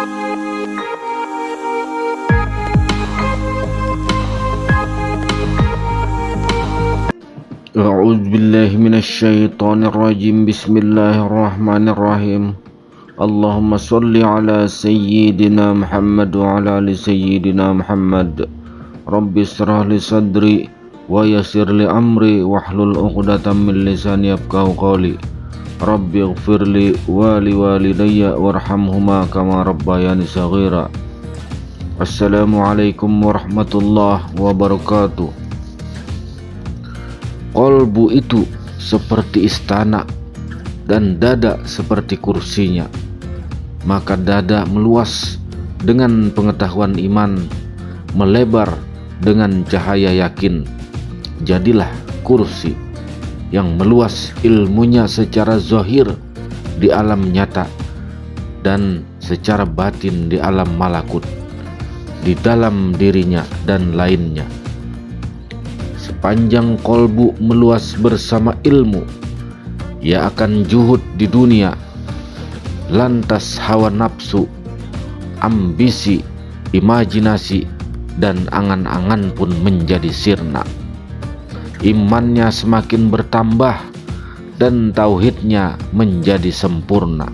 A'udzu billahi minasyaitonir rajim. Bismillahirrahmanirrahim. Allahumma shalli ala sayyidina Muhammad wa ala ali sayyidina Muhammad. Rabbi shrah li sadri wa yassir li amri wahlul 'uqdatam min lisani yafqahu qawli. Rabbi ighfirli wa li walidayya warhamhuma kama rabbayani shaghira. Assalamualaikum warahmatullahi wabarakatuh. Kolbu itu seperti istana dan dada seperti kursinya. Maka dada meluas dengan pengetahuan iman, melebar dengan cahaya yakin. Jadilah kursi yang meluas ilmunya secara zahir di alam nyata dan secara batin di alam malakut, di dalam dirinya dan lainnya. Sepanjang kolbu meluas bersama ilmu, ia akan juhud di dunia. Lantas hawa nafsu, ambisi, imajinasi, dan angan-angan pun menjadi sirna. Imannya semakin bertambah dan tauhidnya menjadi sempurna.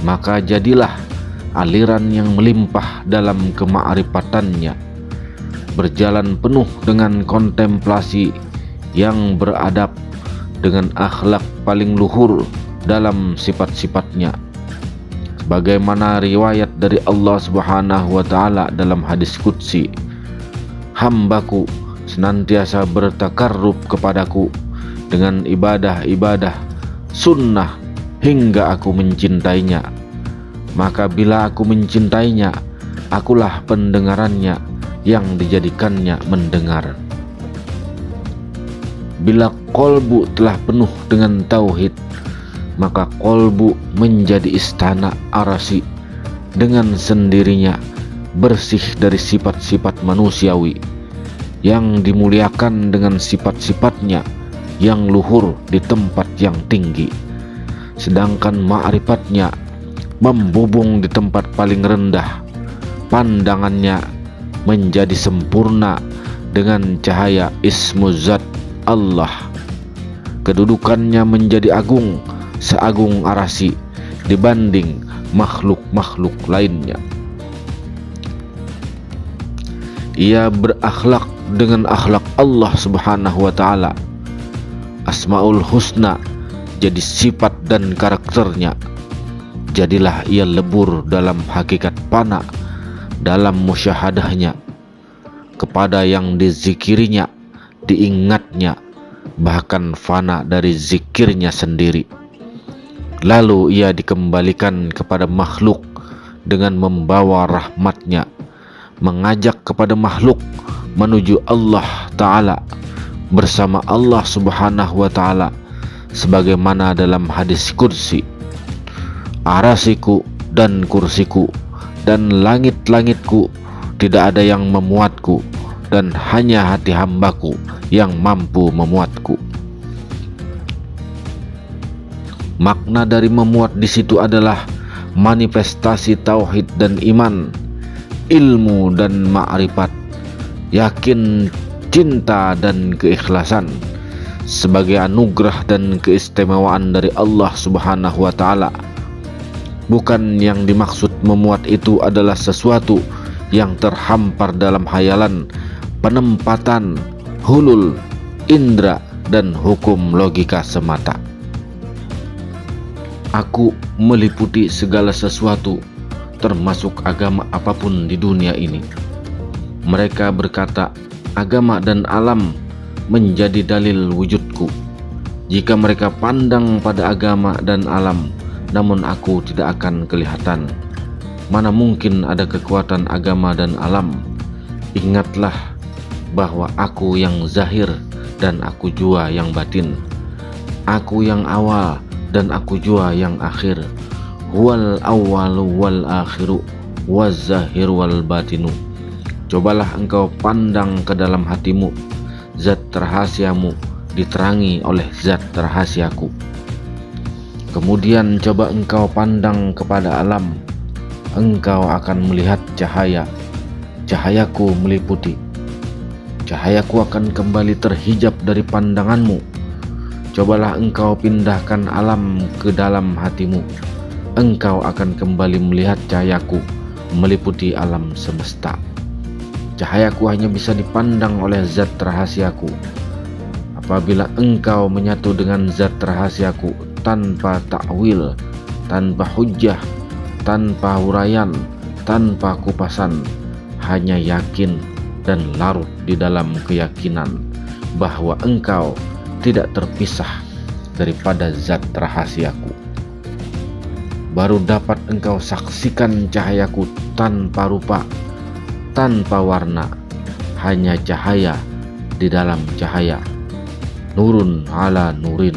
Maka jadilah aliran yang melimpah dalam kema'rifatannya, berjalan penuh dengan kontemplasi yang beradab, dengan akhlak paling luhur dalam sifat-sifatnya. Sebagaimana riwayat dari Allah Subhanahu wa Ta'ala dalam hadis qudsi, hambaku senantiasa bertakarrub kepadaku dengan ibadah-ibadah sunnah hingga aku mencintainya. Maka bila aku mencintainya, akulah pendengarannya yang dijadikannya mendengar. Bila kolbu telah penuh dengan tauhid, maka kolbu menjadi istana arasi dengan sendirinya, bersih dari sifat-sifat manusiawi, yang dimuliakan dengan sifat-sifatnya yang luhur di tempat yang tinggi, sedangkan ma'rifatnya membubung di tempat paling rendah. Pandangannya menjadi sempurna dengan cahaya ismu zat Allah. Kedudukannya menjadi agung, seagung arasi dibanding makhluk-makhluk lainnya. Ia berakhlak dengan akhlak Allah Subhanahu wa Ta'ala. Asmaul Husna jadi sifat dan karakternya. Jadilah ia lebur dalam hakikat fana, dalam musyahadahnya, kepada yang dizikirinya, diingatnya, bahkan fana dari zikirnya sendiri. Lalu ia dikembalikan kepada makhluk dengan membawa rahmatnya, mengajak kepada makhluk menuju Allah Ta'ala bersama Allah Subhanahu wa Ta'ala, sebagaimana dalam hadis qudsi, arasiku dan kursiku dan langit-langitku tidak ada yang memuatku, dan hanya hati hambaku yang mampu memuatku. Makna dari memuat di situ adalah manifestasi tauhid dan iman, ilmu dan ma'rifat, yakin, cinta dan keikhlasan sebagai anugerah dan keistimewaan dari Allah Subhanahu wa Ta'ala. Bukan yang dimaksud memuat itu adalah sesuatu yang terhampar dalam hayalan, penempatan, hulul, indra, dan hukum logika semata. Aku meliputi segala sesuatu, termasuk agama apapun di dunia ini. Mereka berkata, agama dan alam menjadi dalil wujudku. Jika mereka pandang pada agama dan alam, namun aku tidak akan kelihatan, mana mungkin ada kekuatan agama dan alam. Ingatlah bahwa aku yang zahir dan aku jua yang batin, aku yang awal dan aku jua yang akhir. Huwal awwalu wal akhiru waz zahir wal batinu. Cobalah engkau pandang ke dalam hatimu, zat rahasiamu diterangi oleh zat rahasiaku. Kemudian coba engkau pandang kepada alam, engkau akan melihat cahaya. Cahayaku meliputi. Cahayaku akan kembali terhijab dari pandanganmu. Cobalah engkau pindahkan alam ke dalam hatimu, engkau akan kembali melihat cahayaku meliputi alam semesta. Cahayaku hanya bisa dipandang oleh zat rahasiaku. Apabila engkau menyatu dengan zat rahasiaku tanpa takwil, tanpa hujjah, tanpa huraian, tanpa kupasan, hanya yakin dan larut di dalam keyakinan bahwa engkau tidak terpisah daripada zat rahasiaku, baru dapat engkau saksikan cahayaku tanpa rupa, tanpa warna, hanya cahaya di dalam cahaya. Nurun ala nurin.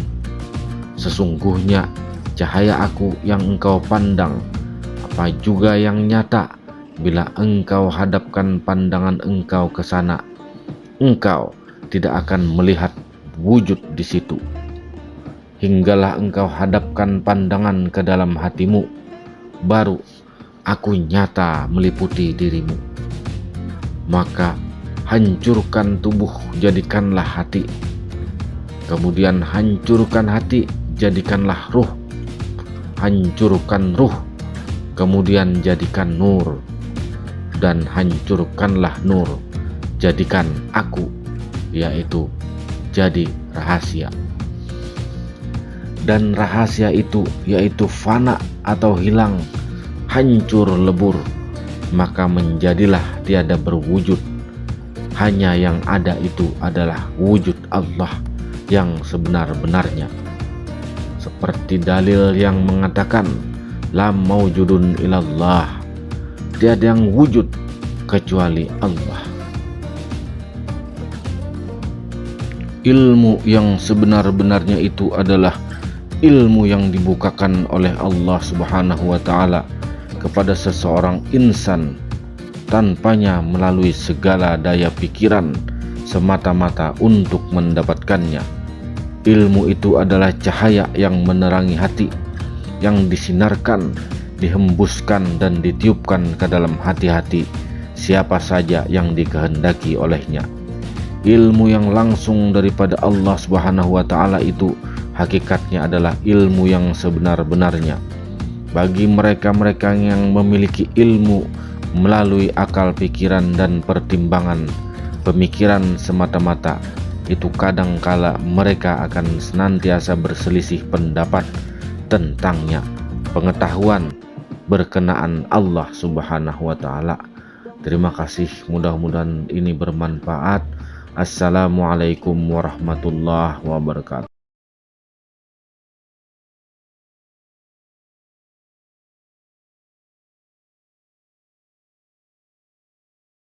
Sesungguhnya cahaya aku yang engkau pandang, apa juga yang nyata, bila engkau hadapkan pandangan engkau ke sana, engkau tidak akan melihat wujud di situ. Hinggalah engkau hadapkan pandangan ke dalam hatimu, baru aku nyata meliputi dirimu. Maka hancurkan tubuh, jadikanlah hati. Kemudian hancurkan hati, jadikanlah ruh. Hancurkan ruh, kemudian jadikan nur. Dan hancurkanlah nur, jadikan aku, yaitu jadi rahasia. Dan rahasia itu yaitu fana atau hilang, hancur lebur, maka menjadilah tiada berwujud. Hanya yang ada itu adalah wujud Allah yang sebenar-benarnya. Seperti dalil yang mengatakan, la maujudun ilallah, tiada yang wujud kecuali Allah. Ilmu yang sebenar-benarnya itu adalah ilmu yang dibukakan oleh Allah Subhanahu wa Ta'ala kepada seseorang insan tanpanya melalui segala daya pikiran, semata-mata untuk mendapatkannya. Ilmu itu adalah cahaya yang menerangi hati, yang disinarkan, dihembuskan dan ditiupkan ke dalam hati-hati siapa saja yang dikehendaki olehnya. Ilmu yang langsung daripada Allah Subhanahu wa Ta'ala itu hakikatnya adalah ilmu yang sebenar-benarnya. Bagi mereka-mereka yang memiliki ilmu melalui akal pikiran dan pertimbangan pemikiran semata-mata, itu kadangkala mereka akan senantiasa berselisih pendapat tentangnya, pengetahuan berkenaan Allah Subhanahu wa Ta'ala. Terima kasih, mudah-mudahan ini bermanfaat. Assalamualaikum warahmatullahi wabarakatuh.